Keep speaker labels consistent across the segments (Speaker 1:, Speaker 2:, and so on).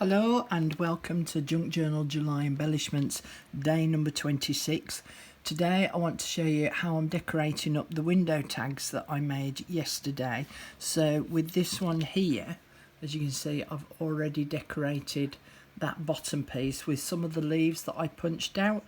Speaker 1: Hello and welcome to Junk Journal July Embellishments day number 26. Today I want to show you how I'm decorating up the window tags that I made yesterday. So with this one here, as you can see, I've already decorated that bottom piece with some of the leaves that I punched out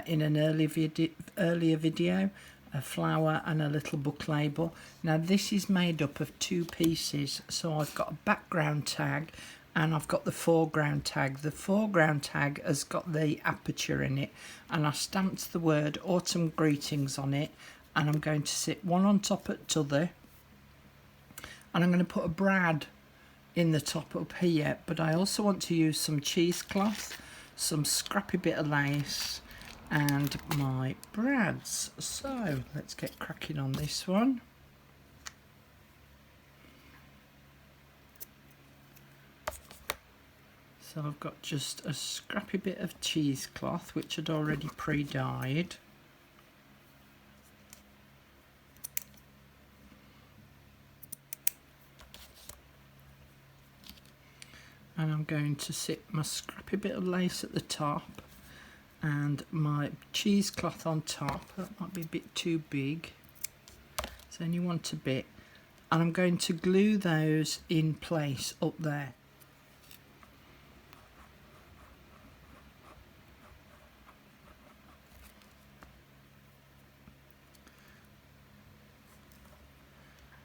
Speaker 1: in an earlier video, a flower and a little book label. Now this is made up of two pieces, so I've got a background tag and I've got the foreground tag. The foreground tag has got the aperture in it, and I stamped the word Autumn Greetings on it, and I'm going to sit one on top of the other, and I'm going to put a brad in the top up here, but I also want to use some cheesecloth, some scrappy bit of lace and my brads. So let's get cracking on this one. So I've got just a scrappy bit of cheesecloth which had already pre-dyed. And I'm going to sit my scrappy bit of lace at the top and my cheesecloth on top. That might be a bit too big, so only want a bit. And I'm going to glue those in place up there.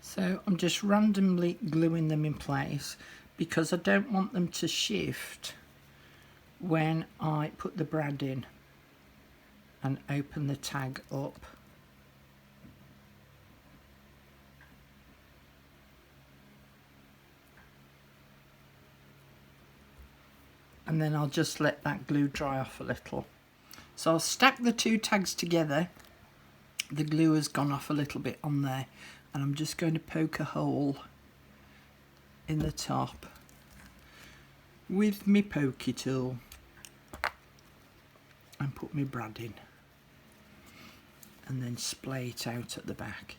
Speaker 1: So I'm just randomly gluing them in place because I don't want them to shift when I put the brad in and open the tag up. And then I'll just let that glue dry off a little. So I'll stack the two tags together. The glue has gone off a little bit on there, and I'm just going to poke a hole in the top with my pokey tool and put my brad in, and then splay it out at the back.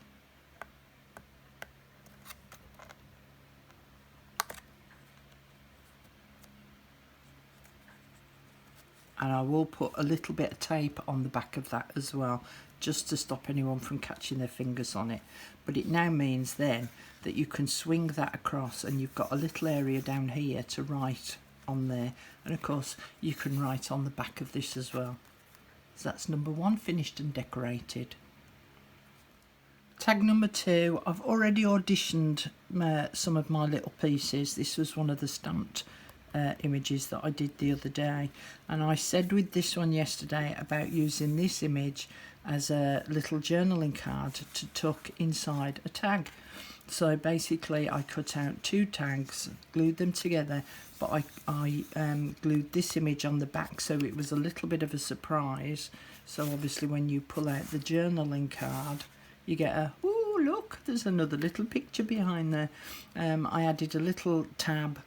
Speaker 1: And I will put a little bit of tape on the back of that as well, just to stop anyone from catching their fingers on it. But it now means then that you can swing that across, and you've got a little area down here to write on there, and of course you can write on the back of this as well. So that's number one finished and decorated. Tag number two, I've already auditioned some of my little pieces. This was one of the stamped images that I did the other day, and I said with this one yesterday about using this image as a little journaling card to tuck inside a tag. So basically I cut out two tags, glued them together, but I glued this image on the back so it was a little bit of a surprise. So obviously when you pull out the journaling card you get a, ooh look, there's another little picture behind there. I added a little tab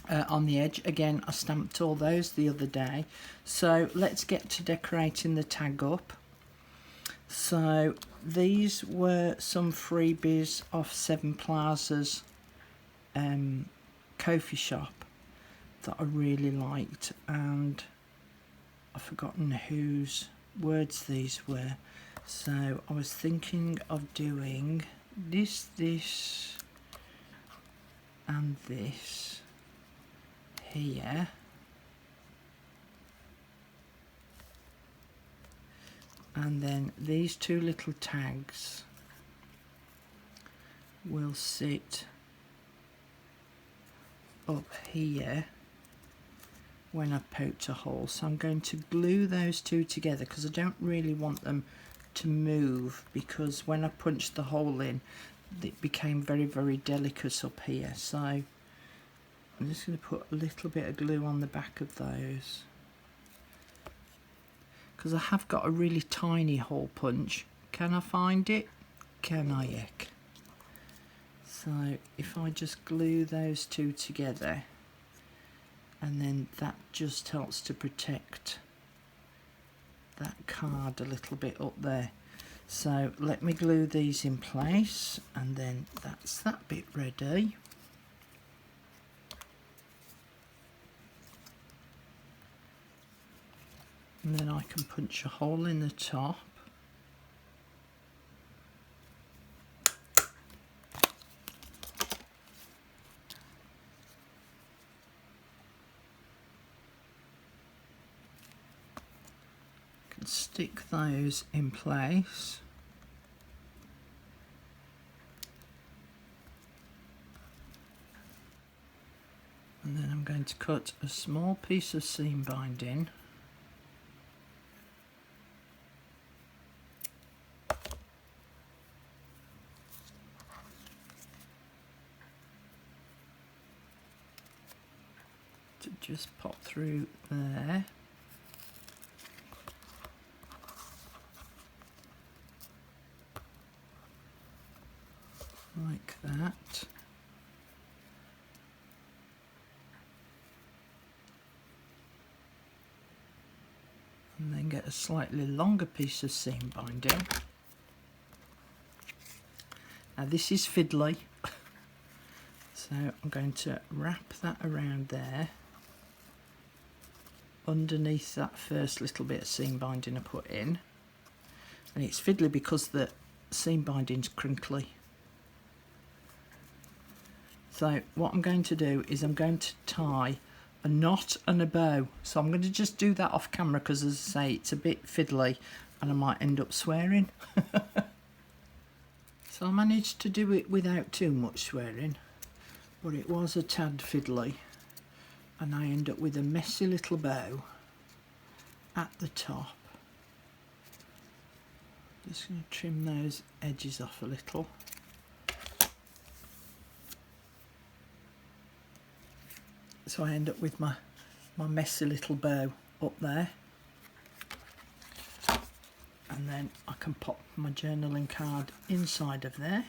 Speaker 1: on the edge. Again, I stamped all those the other day. So let's get to decorating the tag up. So these were some freebies off Seven Plaza's coffee shop that I really liked, and I've forgotten whose words these were. So I was thinking of doing this and this here, and then these two little tags will sit up here when I've poked a hole. So I'm going to glue those two together because I don't really want them to move, because when I punched the hole in it became very, very delicate up here. So I'm just going to put a little bit of glue on the back of those, because I have got a really tiny hole punch. Can I find it? Can I, heck? So if I just glue those two together, and then that just helps to protect that card a little bit up there. So let me glue these in place, and then that's that bit ready. and then I can punch a hole in the top. Can stick those in place. And then I'm going to cut a small piece of seam binding. To just pop through there. Like that. And then get a slightly longer piece of seam binding. Now this is fiddly, so I'm going to wrap that around there, underneath that first little bit of seam binding I put in. And it's fiddly because the seam binding's crinkly. So what I'm going to do is I'm going to tie a knot and a bow. So I'm going to just do that off camera because, as I say, it's a bit fiddly and I might end up swearing. So I managed to do it without too much swearing, but it was a tad fiddly, and I end up with a messy little bow at the top. Just going to trim those edges off a little. So I end up with my messy little bow up there, and then I can pop my journaling card inside of there,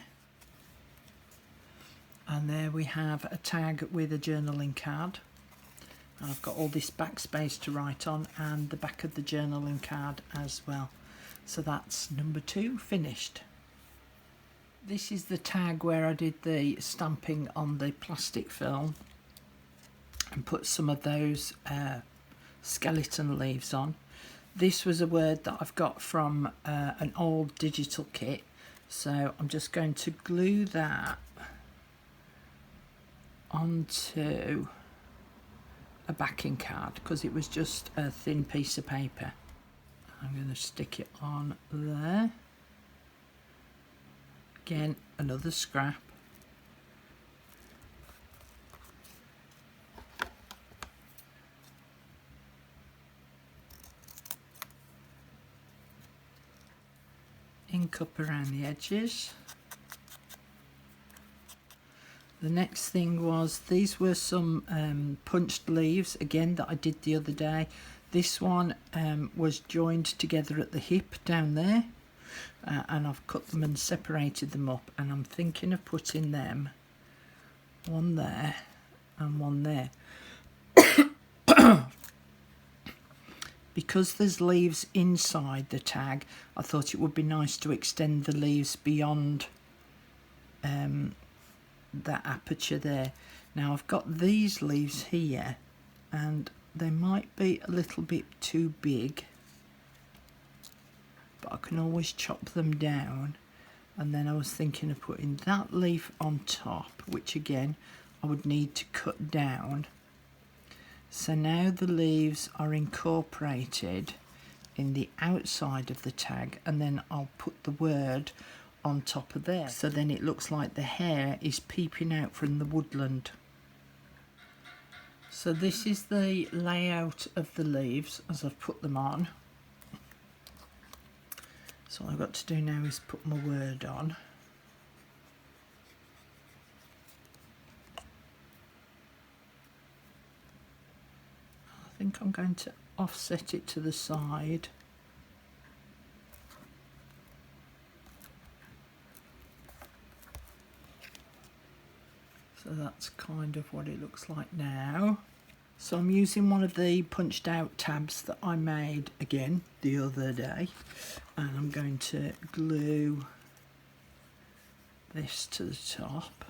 Speaker 1: and there we have a tag with a journaling card. And I've got all this backspace to write on and the back of the journaling card as well. So that's number 2 finished. This is the tag where I did the stamping on the plastic film and put some of those skeleton leaves on. This was a word that I've got from an old digital kit, so I'm just going to glue that onto a backing card because it was just a thin piece of paper. I'm going to stick it on there. Again, another scrap. Ink up around the edges. The next thing was, these were some punched leaves, again, that I did the other day. This one was joined together at the hip down there, and I've cut them and separated them up, and I'm thinking of putting them one there and one there. Because there's leaves inside the tag, I thought it would be nice to extend the leaves beyond that aperture there. Now I've got these leaves here and they might be a little bit too big, but I can always chop them down. And then I was thinking of putting that leaf on top, which again I would need to cut down. So now the leaves are incorporated in the outside of the tag, and then I'll put the word on top of there. So then it looks like the hair is peeping out from the woodland. So this is the layout of the leaves as I've put them on. So all I've got to do now is put my word on. I think I'm going to offset it to the side. So that's kind of what it looks like now. So I'm using one of the punched out tabs that I made again the other day, and I'm going to glue this to the top.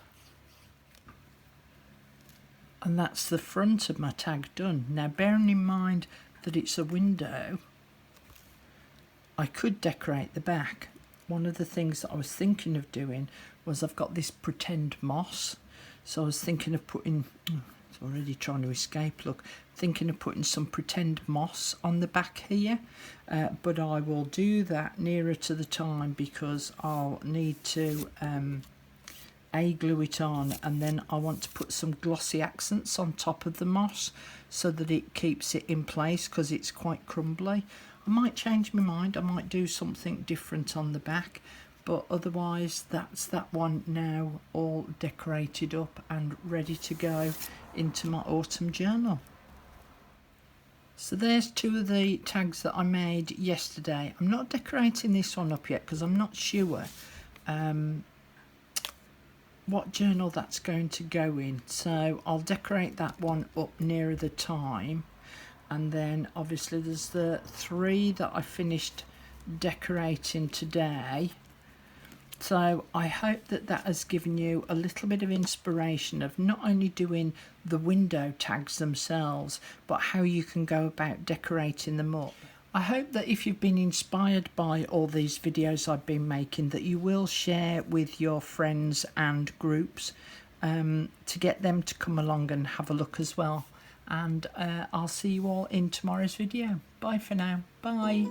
Speaker 1: And that's the front of my tag done. Now bearing in mind that it's a window, I could decorate the back. One of the things that I was thinking of doing was I've got this pretend moss, so I was thinking of putting, it's already trying to escape, look, thinking of putting some pretend moss on the back here, but I will do that nearer to the time because I'll need to glue it on, and then I want to put some glossy accents on top of the moss so that it keeps it in place because it's quite crumbly. I might change my mind, I might do something different on the back, but otherwise that's that one now all decorated up and ready to go into my autumn journal. So there's two of the tags that I made yesterday. I'm not decorating this one up yet because I'm not sure what journal that's going to go in, so I'll decorate that one up nearer the time. And then obviously there's the 3 that I finished decorating today. So I hope that that has given you a little bit of inspiration of not only doing the window tags themselves, but how you can go about decorating them up. I hope that if you've been inspired by all these videos I've been making, that you will share with your friends and groups to get them to come along and have a look as well. And I'll see you all in tomorrow's video. Bye for now. Bye.